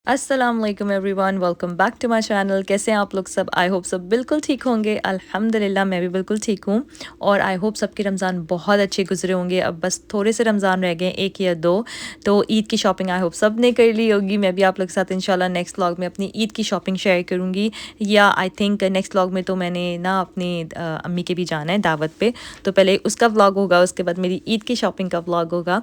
अस्सलाम वालेकुम everyone, welcome back to my channel. कैसे हैं आप लोग सब? आई होप सब बिल्कुल ठीक होंगे। अल्हम्दुलिल्लाह मैं भी बिल्कुल ठीक हूँ और आई होप सबके रमज़ान बहुत अच्छे गुजरे होंगे। अब बस थोड़े से रमज़ान रह गए, एक या दो। तो ईद की शॉपिंग आई होप सब ने कर ली होगी। मैं भी आप लोग के साथ इंशाल्लाह नेक्स्ट व्लॉग में अपनी ईद की शॉपिंग शेयर करूँगी, या आई थिंक नेक्स्ट व्लॉग में तो मैंने ना अपनी अम्मी के भी जाना है दावत पे, तो पहले उसका व्लॉग होगा, उसके बाद मेरी ईद की शॉपिंग का व्लॉग होगा।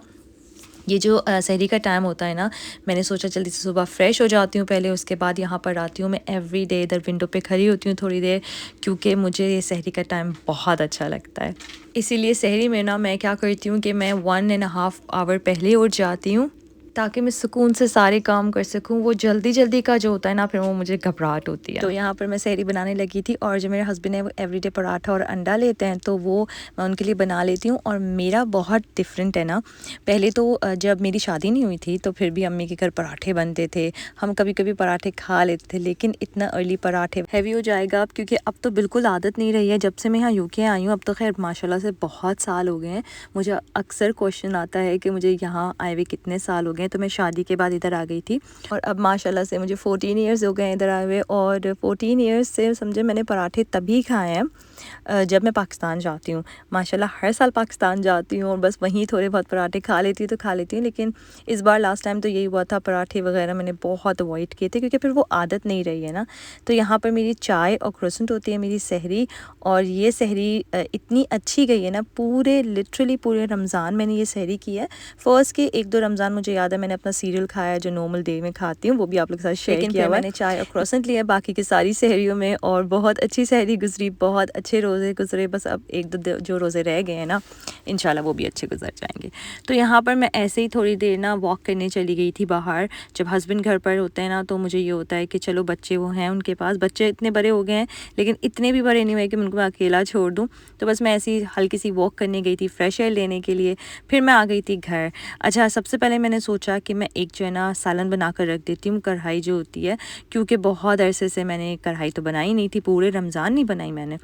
ये जो सहरी का टाइम होता है ना, मैंने सोचा जल्दी से सुबह फ्रेश हो जाती हूँ पहले, उसके बाद यहाँ पर आती हूँ। मैं एवरी डे इधर विंडो पे खड़ी होती हूँ थोड़ी देर, क्योंकि मुझे ये सहरी का टाइम बहुत अच्छा लगता है। इसीलिए सहरी में ना मैं क्या करती हूँ कि मैं 1.5 आवर पहले उठ जाती हूँ, ताकि मैं सुकून से सारे काम कर सकूँ। वो जल्दी जल्दी का जो होता है ना, फिर वो मुझे घबराहट होती है। तो यहाँ पर मैं सहरी बनाने लगी थी, और जो मेरे हस्बैंड है वो एवरीडे पराठा और अंडा लेते हैं, तो वो मैं उनके लिए बना लेती हूँ। और मेरा बहुत डिफरेंट है ना, पहले तो जब मेरी शादी नहीं हुई थी तो फिर भी अम्मी के घर पराठे बनते थे, हम कभी कभी पराठे खा लेते थे, लेकिन इतना अर्ली पराठे हैवी हो जाएगा अब, क्योंकि अब तो बिल्कुल आदत नहीं रही है जब से मैं यहाँ यूके आई हूँ। अब तो खैर माशाल्लाह से बहुत साल हो गए हैं। मुझे अक्सर क्वेश्चन आता है कि मुझे यहाँ आए हुए कितने साल हो गए, तो मैं शादी के बाद इधर आ गई थी, और अब माशाल्लाह से मुझे 14 ईयर्स हो गए इधर आए हुए। और 14 ईयर्स से समझे मैंने पराठे तभी खाए हैं जब मैं पाकिस्तान जाती हूँ। माशाल्लाह हर साल पाकिस्तान जाती हूँ और बस वहीं थोड़े बहुत पराठे खा लेती हूँ तो खा लेती हूँ, लेकिन इस बार लास्ट टाइम तो यही हुआ था, पराठे वगैरह मैंने बहुत अवॉइड किए थे, क्योंकि फिर वो आदत नहीं रही है ना। तो यहाँ पर मेरी चाय और क्रोसेंट होती है मेरी सहरी, और ये सहरी इतनी अच्छी गई है ना, पूरे लिटरली पूरे रमज़ान मैंने ये सहरी की है। फर्स्ट के 1-2 रमज़ान मुझे याद है मैंने अपना सीरियल खाया जो नॉर्मल डे में खाती हूँ, वो भी आप लोग के साथ शेयर किया हुआ है। मैंने चाय और क्रोसेंट लिया बाकी की सारी सहरियों में, और बहुत अच्छी सहरी गुजरी, बहुत अच्छे रोज़े गुजरे। बस अब 1-2 जो रोज़े रह गए हैं ना, इंशाल्लाह वो भी अच्छे गुजर जाएंगे। तो यहाँ पर मैं ऐसे ही थोड़ी देर ना वॉक करने चली गई थी बाहर। जब हस्बैंड घर पर होते हैं ना, तो मुझे ये होता है कि चलो बच्चे वो हैं उनके पास, बच्चे इतने बड़े हो गए हैं लेकिन इतने भी बड़े नहीं हुए कि मैं उनको अकेला छोड़ दूँ। तो बस मैं ऐसी हल्की सी वॉक करने गई थी फ्रेश एयर लेने के लिए, फिर मैं आ गई थी घर। अच्छा, सबसे पहले मैंने सोचा कि मैं एक जो है ना सालन बना कर रख देती हूँ, कढ़ाई जो होती है, क्योंकि बहुत अरसे से मैंने कढ़ाई तो बनाई नहीं थी, पूरे रमज़ान नहीं बनाई मैंने।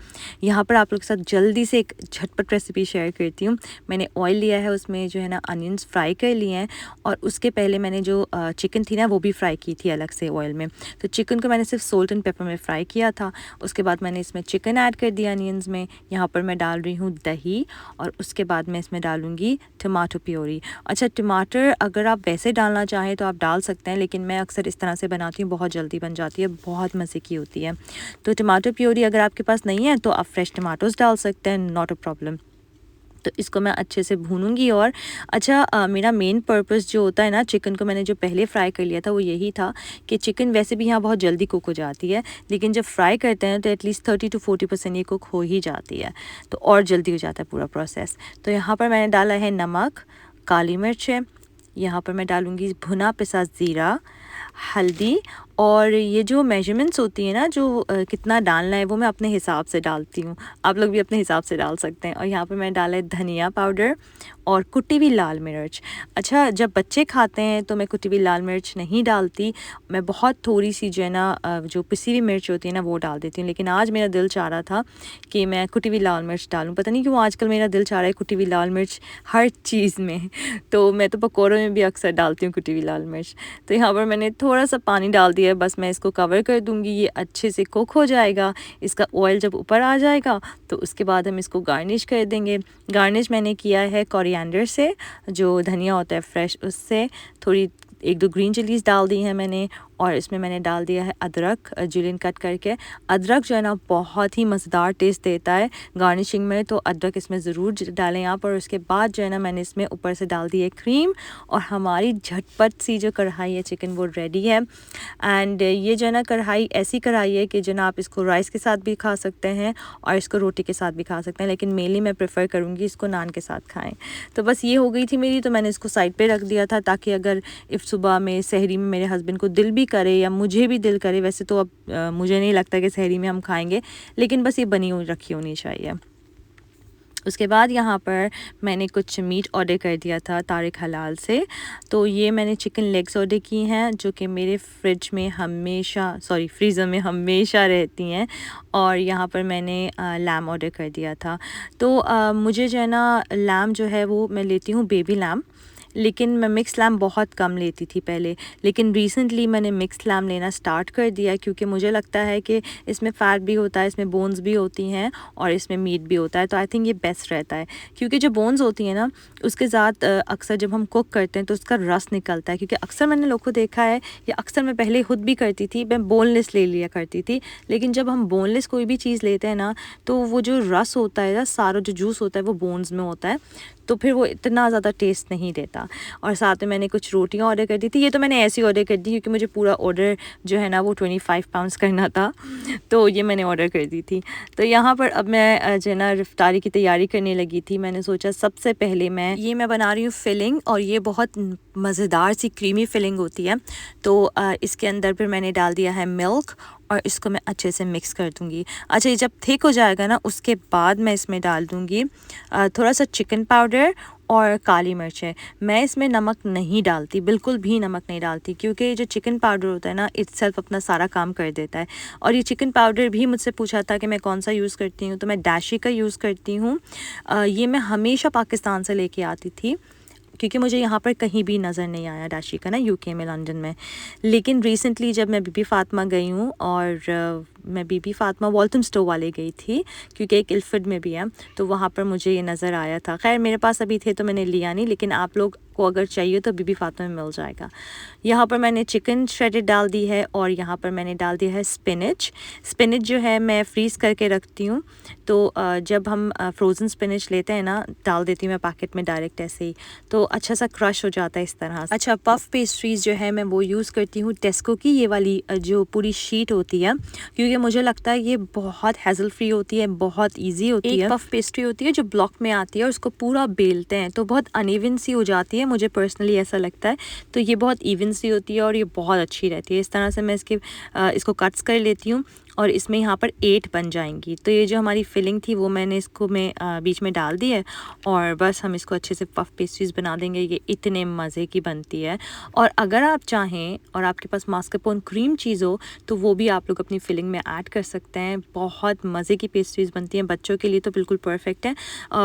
यहाँ पर आप लोग के साथ जल्दी से एक झटपट रेसिपी शेयर करती हूँ। मैंने ऑयल लिया है, उसमें जो है ना अनियंस फ्राई कर लिए हैं, और उसके पहले मैंने जो चिकन थी ना वो भी फ्राई की थी अलग से ऑयल में। तो चिकन को मैंने सिर्फ सोल्ट एंड पेपर में फ्राई किया था। उसके बाद मैंने इसमें चिकन ऐड कर दिया अनियंस में। यहाँ पर मैं डाल रही हूँ दही, और उसके बाद मैं इसमें डालूँगी टमाटो प्योरी। अच्छा, टमाटर अगर आप वैसे डालना चाहें तो आप डाल सकते हैं, लेकिन मैं अक्सर इस तरह से बनाती हूँ, बहुत जल्दी बन जाती है, बहुत मज़े की होती है। तो टमाटो प्योरी अगर आपके पास नहीं है तो आप फ्रेश टमाटोज़ डाल सकते हैं, नॉट अ प्रॉब्लम। तो इसको मैं अच्छे से भूनूंगी। और अच्छा, मेरा मेन पर्पस जो होता है ना, चिकन को मैंने जो पहले फ्राई कर लिया था वो यही था कि चिकन वैसे भी यहाँ बहुत जल्दी कुक हो जाती है, लेकिन जब फ्राई करते हैं तो एटलीस्ट 30 to 40% ये कुक हो ही जाती है, तो और जल्दी हो जाता है पूरा प्रोसेस। तो यहाँ पर मैंने डाला है नमक, काली मिर्च है, यहाँ पर मैं डालूँगी भुना पिसा ज़ीरा, हल्दी, और ये जो मेजरमेंट्स होती है ना, जो कितना डालना है वो मैं अपने हिसाब से डालती हूँ, आप लोग भी अपने हिसाब से डाल सकते हैं। और यहाँ पर मैं डाला है धनिया पाउडर और कुटी हुई लाल मिर्च। अच्छा, जब बच्चे खाते हैं तो मैं कुटी हुई लाल मिर्च नहीं डालती, मैं बहुत थोड़ी सी जो है ना जो पिसी हुई मिर्च होती है ना वो डाल देती हूँ, लेकिन आज मेरा दिल चाह रहा था कि मैं कुटी हुई लाल मिर्च डालूँ। पता नहीं क्यों आजकल मेरा दिल चाह रहा है कुटी हुई लाल मिर्च हर चीज़ में। तो मैं तो पकौड़ों में भी अक्सर डालती हूँ कुटी हुई लाल मिर्च। तो यहाँ पर मैंने थोड़ा सा पानी डाल दिया है, बस मैं इसको कवर कर दूँगी, ये अच्छे से कुक हो जाएगा। इसका ऑयल जब ऊपर आ जाएगा तो उसके बाद हम इसको गार्निश कर देंगे। गार्निश मैंने किया है कोरिएंडर से, जो धनिया होता है फ्रेश, उससे थोड़ी 1-2 ग्रीन चिलीज़ डाल दी हैं मैंने, और इसमें मैंने डाल दिया है अदरक जुलियन कट करके। अदरक जो है ना बहुत ही मज़ेदार टेस्ट देता है गार्निशिंग में, तो अदरक इसमें ज़रूर डालें आप। और उसके बाद जो है ना मैंने इसमें ऊपर से डाल दी है क्रीम, और हमारी झटपट सी जो कढ़ाई है चिकन वो रेडी है। एंड ये जो है ना कढ़ाई ऐसी कढ़ाई है कि जो ना आप इसको राइस के साथ भी खा सकते हैं और इसको रोटी के साथ भी खा सकते हैं, लेकिन मेनली मैं प्रेफर करूँगी इसको नान के साथ खाएं। तो बस ये हो गई थी मेरी, तो मैंने इसको साइड पे रख दिया था, ताकि अगर इफ़ सुबह में सहरी में मेरे हस्बैंड को दिल भी करे या मुझे भी दिल करे, वैसे तो अब मुझे नहीं लगता कि सहरी में हम खाएंगे, लेकिन बस ये बनी हुई रखी होनी चाहिए। उसके बाद यहाँ पर मैंने कुछ मीट ऑर्डर कर दिया था तारिक हलाल से। तो ये मैंने चिकन लेग्स ऑर्डर की हैं, जो कि मेरे फ्रिज में हमेशा फ्रीज़र में हमेशा रहती हैं। और यहाँ पर मैंने लैम ऑर्डर कर दिया था। तो मुझे जो है ना लैम जो है वो मैं लेती हूँ बेबी लैम, लेकिन मैं मिक्स लैम्ब बहुत कम लेती थी पहले, लेकिन रिसेंटली मैंने मिक्स लैम्ब लेना स्टार्ट कर दिया क्योंकि मुझे लगता है कि इसमें फ़ैट भी होता है, इसमें बोन्स भी होती हैं और इसमें मीट भी होता है, तो आई थिंक ये बेस्ट रहता है। क्योंकि जो बोन्स होती हैं ना उसके साथ अक्सर जब हम कुक करते हैं तो उसका रस निकलता है, क्योंकि अक्सर मैंने लोगों को देखा है या अक्सर मैं पहले खुद भी करती थी, मैं बोनलेस ले लिया करती थी, लेकिन जब हम बोनलेस कोई भी चीज़ लेते हैं ना तो वो जो रस होता है ना, सारा जो जूस होता है वो बोन्स में होता है, तो फिर वो इतना ज़्यादा टेस्ट नहीं देता। और साथ में मैंने कुछ रोटियां ऑर्डर कर दी थी, ये तो मैंने ऐसे ही ऑर्डर कर दी क्योंकि मुझे पूरा ऑर्डर जो है ना वो 25 पाउंड्स करना था, तो ये मैंने ऑर्डर कर दी थी। तो यहाँ पर अब मैं जो है ना इफ्तारी की तैयारी करने लगी थी। मैंने सोचा सबसे पहले मैं बना रही हूँ फिलिंग, और ये बहुत मज़ेदार सी क्रीमी फिलिंग होती है। तो इसके अंदर फिर मैंने डाल दिया है मिल्क और इसको मैं अच्छे से मिक्स कर दूँगी। अच्छा, ये जब थिक हो जाएगा ना उसके बाद मैं इसमें डाल दूँगी थोड़ा सा चिकन पाउडर और काली मिर्चें। मैं इसमें नमक नहीं डालती, बिल्कुल भी नमक नहीं डालती, क्योंकि जो चिकन पाउडर होता है ना इटसेल्फ अपना सारा काम कर देता है। और ये चिकन पाउडर भी मुझसे पूछा था कि मैं कौन सा यूज़ करती हूँ, तो मैं डैशी का यूज़ करती हूँ। ये मैं हमेशा पाकिस्तान से लेके आती थी क्योंकि मुझे यहाँ पर कहीं भी नज़र नहीं आया डैशी का ना, यूके में, लंदन में। लेकिन रिसेंटली जब मैं बीबी फ़ातिमा गई हूँ, और मैं बीबी फ़ातिमा वॉल्थमस्टो वाले गई थी क्योंकि एक इल्फर्ड में भी है, तो वहाँ पर मुझे ये नज़र आया था। खैर मेरे पास अभी थे तो मैंने लिया नहीं, लेकिन आप लोग को अगर चाहिए तो बीबी फ़ातिमा में मिल जाएगा। यहाँ पर मैंने चिकन श्रेडेड डाल दी है और यहाँ पर मैंने डाल दिया है स्पिनच। स्पिनच जो है मैं फ्रीज़ करके रखती हूँ, तो जब हम फ्रोज़न स्पिनच लेते हैं ना, डाल देती हूँ मैं पैकेट में डायरेक्ट ऐसे ही, तो अच्छा सा क्रश हो जाता है इस तरह से। अच्छा, पफ पेस्ट्रीज़ जो है मैं वो यूज़ करती हूँ टेस्को की, ये वाली जो पूरी शीट होती है, क्योंकि मुझे लगता है ये बहुत हैज़ल फ्री होती है, बहुत ईजी होती है। एक पफ पेस्ट्री होती है जो ब्लॉक में आती है और उसको पूरा बेलते हैं तो बहुत अनइवन सी हो जाती है, मुझे पर्सनली ऐसा लगता है। तो ये बहुत इवन सी होती है और ये बहुत अच्छी रहती है। इस तरह से मैं इसको कट्स कर लेती हूँ और इसमें यहाँ पर 8 बन जाएंगी। तो ये जो हमारी फिलिंग थी वो मैंने इसको बीच में डाल दी है और बस हम इसको अच्छे से पफ पेस्ट्रीज़ बना देंगे। ये इतने मज़े की बनती है। और अगर आप चाहें और आपके पास मास्कारपोन क्रीम चीज़ हो तो वो भी आप लोग अपनी फिलिंग में ऐड कर सकते हैं। बहुत मज़े की पेस्ट्रीज़ बनती हैं, बच्चों के लिए तो बिल्कुल परफेक्ट है।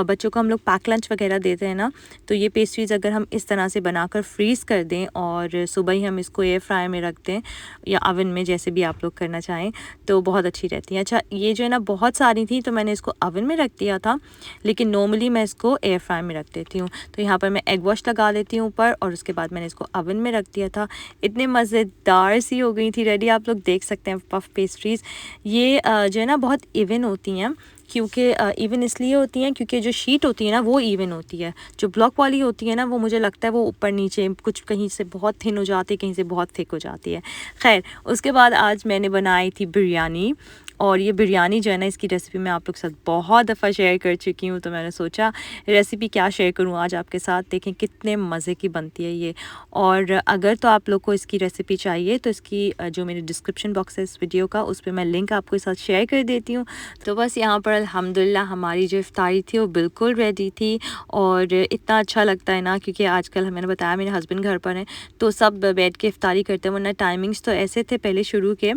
बच्चों को हम लोग पैक लंच वगैरह देते हैं ना, तो ये पेस्ट्रीज़ अगर हम इस तरह से बनाकर फ्रीज़ कर दें और सुबह ही हम इसको एयर फ्रायर में रख दें या ओवन में, जैसे भी आप लोग करना चाहें, तो बहुत अच्छी रहती हैं। अच्छा, ये जो है ना बहुत सारी थी तो मैंने इसको ओवन में रख दिया था, लेकिन नॉर्मली मैं इसको एयर फ्रायर में रख देती हूँ। तो यहाँ पर मैं एग वॉश लगा लेती हूँ ऊपर और उसके बाद मैंने इसको ओवन में रख दिया था। इतने मज़ेदार सी हो गई थी रेडी। आप लोग देख सकते हैं पफ पेस्ट्रीज़ ये जो है ना बहुत इवन होती हैं, क्योंकि इवन इसलिए होती हैं क्योंकि जो शीट होती है ना वो इवन होती है। जो ब्लॉक वाली होती है ना वो मुझे लगता है वो ऊपर नीचे कुछ कहीं से बहुत थिन हो जाती है, कहीं से बहुत थिक हो जाती है। खैर, उसके बाद आज मैंने बनाई थी बिरयानी, और ये बिरयानी जो है ना इसकी रेसिपी मैं आप लोग के साथ बहुत दफ़ा शेयर कर चुकी हूँ, तो मैंने सोचा रेसिपी क्या शेयर करूँ आज आपके साथ। देखें कितने मज़े की बनती है ये। और अगर तो आप लोग को इसकी रेसिपी चाहिए तो इसकी जो मेरे डिस्क्रिप्शन बॉक्स है इस वीडियो का, उस पर मैं लिंक आपके साथ शेयर कर देती हूँ। तो बस यहाँ पर अल्हम्दुलिल्लाह हमारी जो इफ्तारी थी वो बिल्कुल रेडी थी। और इतना अच्छा लगता है ना, क्योंकि आजकल मैंने बताया मेरे हस्बैंड घर पर हैं तो सब बैठ के इफ्तारी करते हैं, वरना टाइमिंग्स तो ऐसे थे पहले शुरू के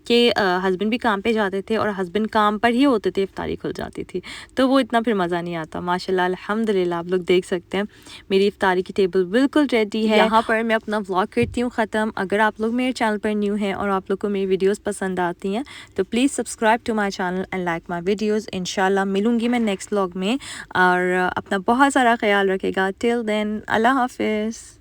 कि हस्बैंड भी काम पे जाते थे और हस्बैंड काम पर ही होते थे, इफ्तारी खुल जाती थी, तो वो इतना फिर मज़ा नहीं आता। माशाल्लाह अल्हम्दुलिल्लाह आप लोग देख सकते हैं मेरी इफ्तारी की टेबल बिल्कुल रेडी है। यहाँ पर मैं अपना व्लॉग करती हूँ ख़त्म। अगर आप लोग मेरे चैनल पर न्यू हैं और आप लोग को मेरी वीडियोस पसंद आती हैं तो please subscribe to my channel and like my videos. इंशाल्लाह मिलूँगी मैं नेक्स्ट व्लॉग में, और अपना बहुत सारा ख्याल रखेगा। टिल देन, अल्लाह हाफिज़।